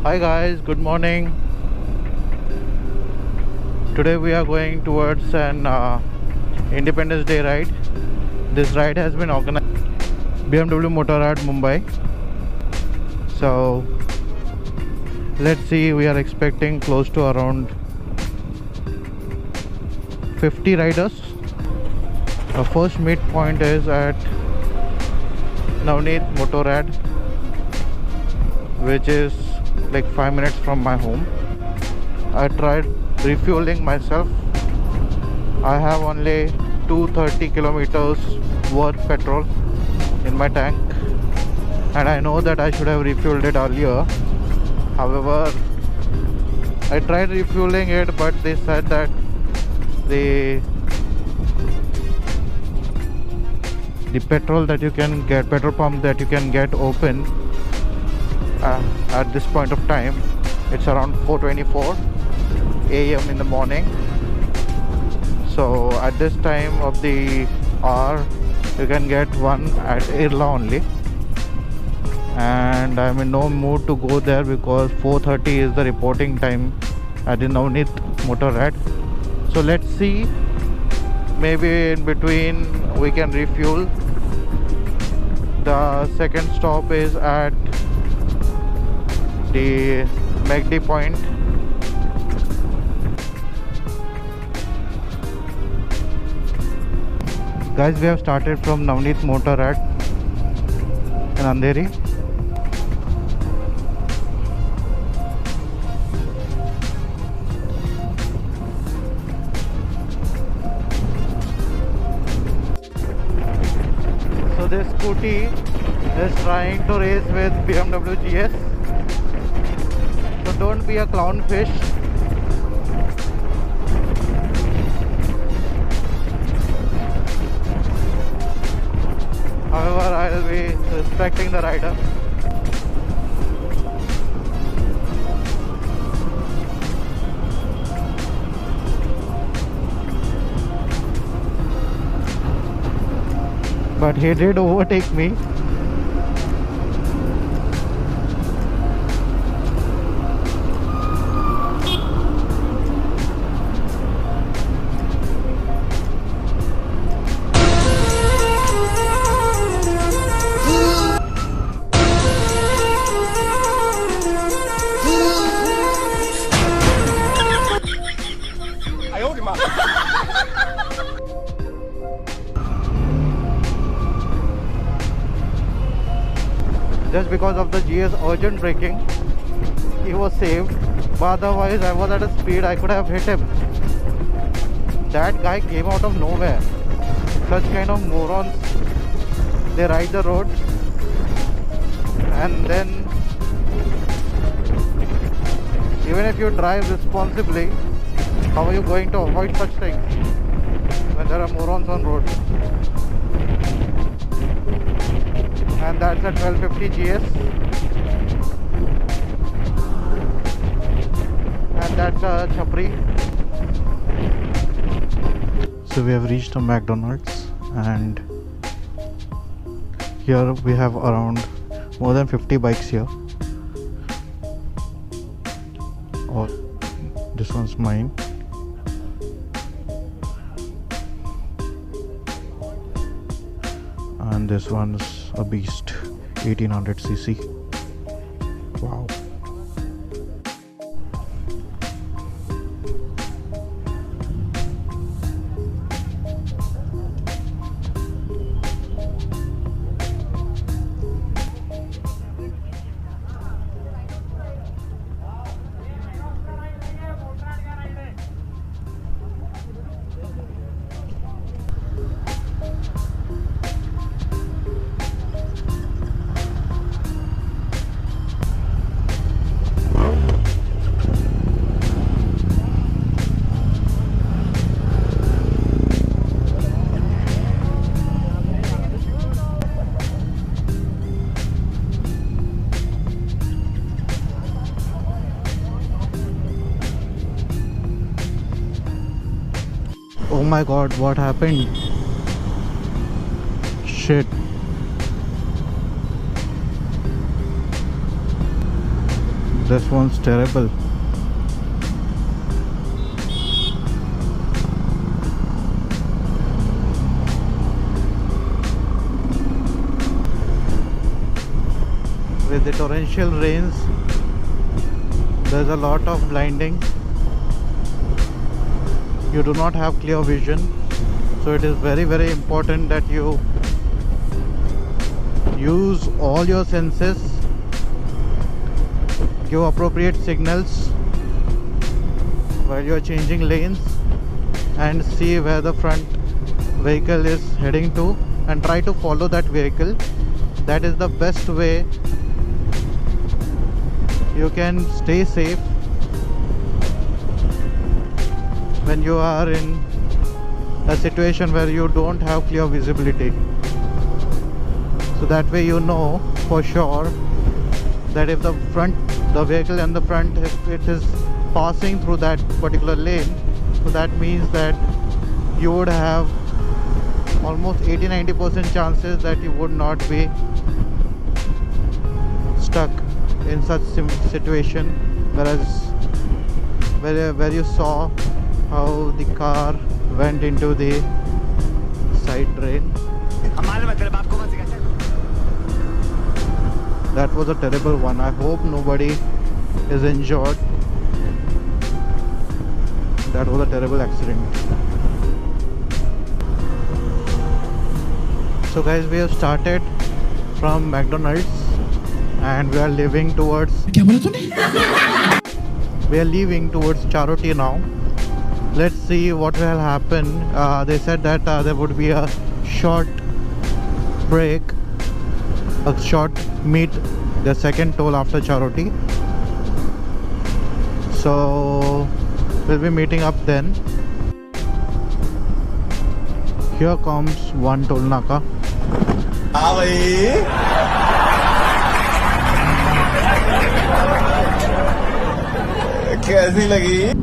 Hi guys, good morning. Today we are going towards an Independence Day ride. This ride has been organized BMW Motorrad Mumbai. So let's see, we are expecting close to around 50 riders. Our first meet point is at Navneet Motorrad, which is like 5 minutes from my home. I tried refueling myself. I have only 230 kilometers worth petrol in my tank, and I know that I should have refueled it earlier. However, I tried refueling it, but they said that the petrol that you can get, petrol pump that you can get open at this point of time, it's around 4:24 a.m. in the morning. So at this time of the hour you can get one at Irla only, and I'm in no mood to go there because 4:30 is the reporting time at the Navneet Motorrad. So let's see, maybe in between we can refuel. The second stop is at the McD point. Guys, we have started from Navneet Motorrad in Andheri. So this scooty is trying to race with BMW GS. So don't be a clownfish. However, I will be respecting the rider. But he did overtake me. Just because of the GS urgent braking, he was saved. But otherwise, I was at a speed, I could have hit him. That guy came out of nowhere. Such kind of morons. They ride the road, and then even if you drive responsibly, how are you going to avoid such things when there are morons on road? And that's a 1250 GS, and that's a Chapri. So we have reached a McDonald's, and here we have around more than 50 bikes here. Oh, this one's mine. And this one's a beast, 1800cc. Wow. Oh my god, what happened? Shit. This one's terrible. With the torrential rains, there's a lot of blinding. You do not have clear vision, so it is very important that you use all your senses, give appropriate signals while you are changing lanes, and see where the front vehicle is heading to and try to follow that vehicle. That is the best way you can stay safe when you are in a situation where you don't have clear visibility. So that way you know for sure that if the vehicle in the front, if it is passing through that particular lane, so that means that you would have almost 80-90% chances that you would not be stuck in such situation, whereas where you saw how the car went into the side drain. That was a terrible one. I hope nobody is injured. That was a terrible accident. So guys, we have started from McDonald's and we are leaving towards Charoti now. Let's see what will happen. They said that there would be a short break, a short meet, the second toll after Charoti. So we'll be meeting up then. Here comes one toll naka. कैसी लगी?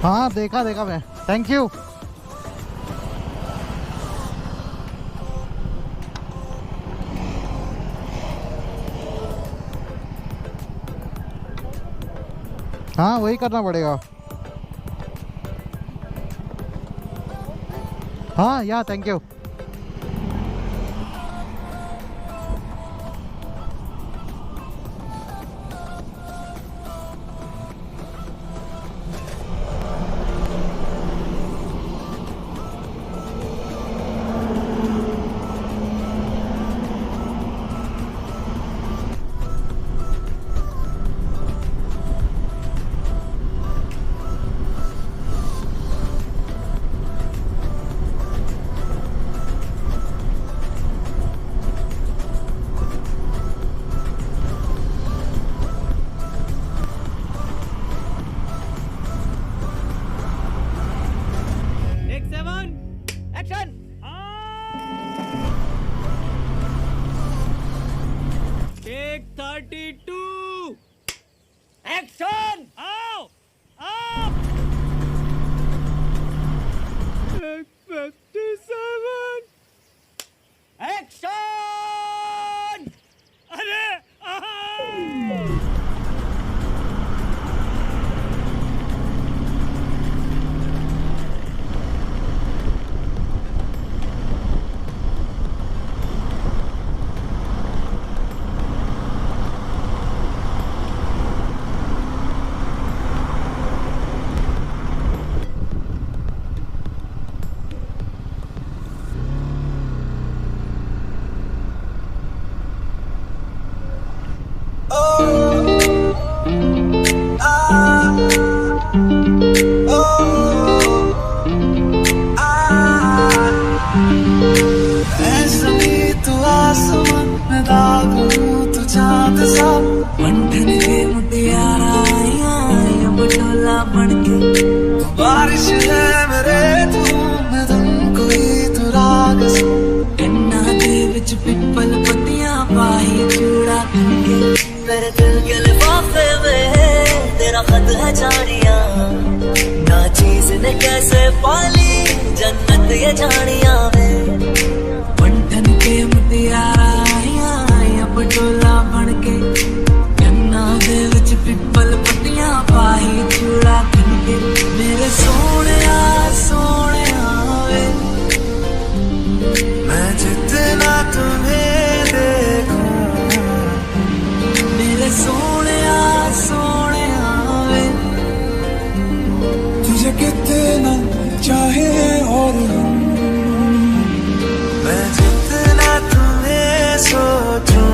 हाँ देखा मैं. Thank you. हाँ वही करना पड़ेगा. हाँ या थैंक यू. Action! आसमां मैं दाग हूँ तू चाँद सा मंडन के मुटियारा आया बटोला बनके बारिश है मेरे तू मैं तुम कोई तू राग सा कन्ना दे विच पिपल पत्तियां पाई चूड़ा करके मेरे दिल के लिफाफे में तेरा खत है जानिया ना चीज ने कैसे पाली जन्नत ये जानिया में बंधन के मुटियारा आया पटोला बनके कन्ना दे विच पिपल पत्तियां पाई चूड़ा करके मेरे सोनिया सोनिया वे मैं जितना तुम्हें देखूं मेरे सोनिया सोनिया वे तुझे कितना चाहे और मैं जितना तुम्हें सोचूं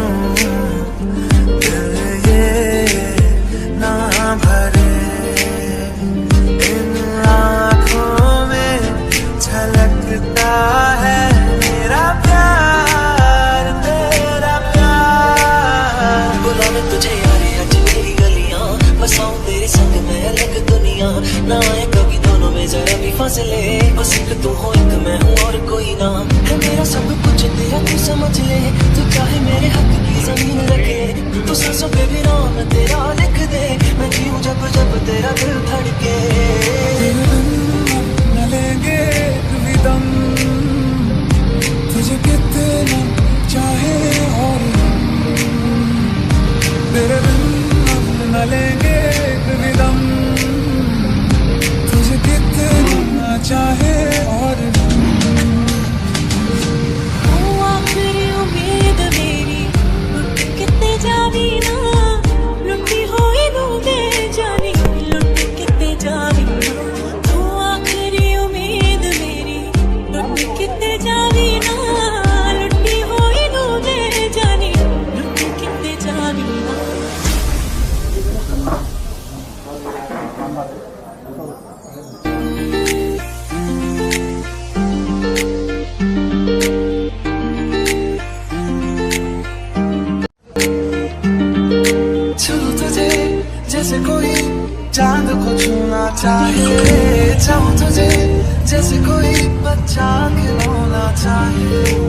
दिल ये ना भरे इन आँखों में झलकता है मेरा प्यार तेरा प्यार बुलावे तुझे यारे आज मेरी गलियां बसाऊं तेरे संग मैं अलग दुनिया ना आए कभी दोनों में जरा भी फासले बस एक तू हो एक मैं हूँ और कोई ना है मेरा सब कुछ तेरा तू समझ ले तू चाहे मेरे हक की जमीन रखे तू सांसों पे भी नाम तेरा लिख दे मैं जीऊं जब जब तेरा दिल धड़के न लेंगे विदम तुझे कितना चाहे और तेरे बिन न लेंगे विदम तुझे कितना चाहे और आखिरी उम्मीद मेरी लुट कितने जावी ना लुटी होई दूंगे जानी लुट कितने जावी ना तू आखिरी उम्मीद मेरी लुट कितने जावी ना लुटी होई दूंगे जानी लुट कितने जावी ना छू तुझे जैसे कोई चांद को छूना चाहे चाहूं तुझे जैसे कोई बच्चा खिलौना चाहे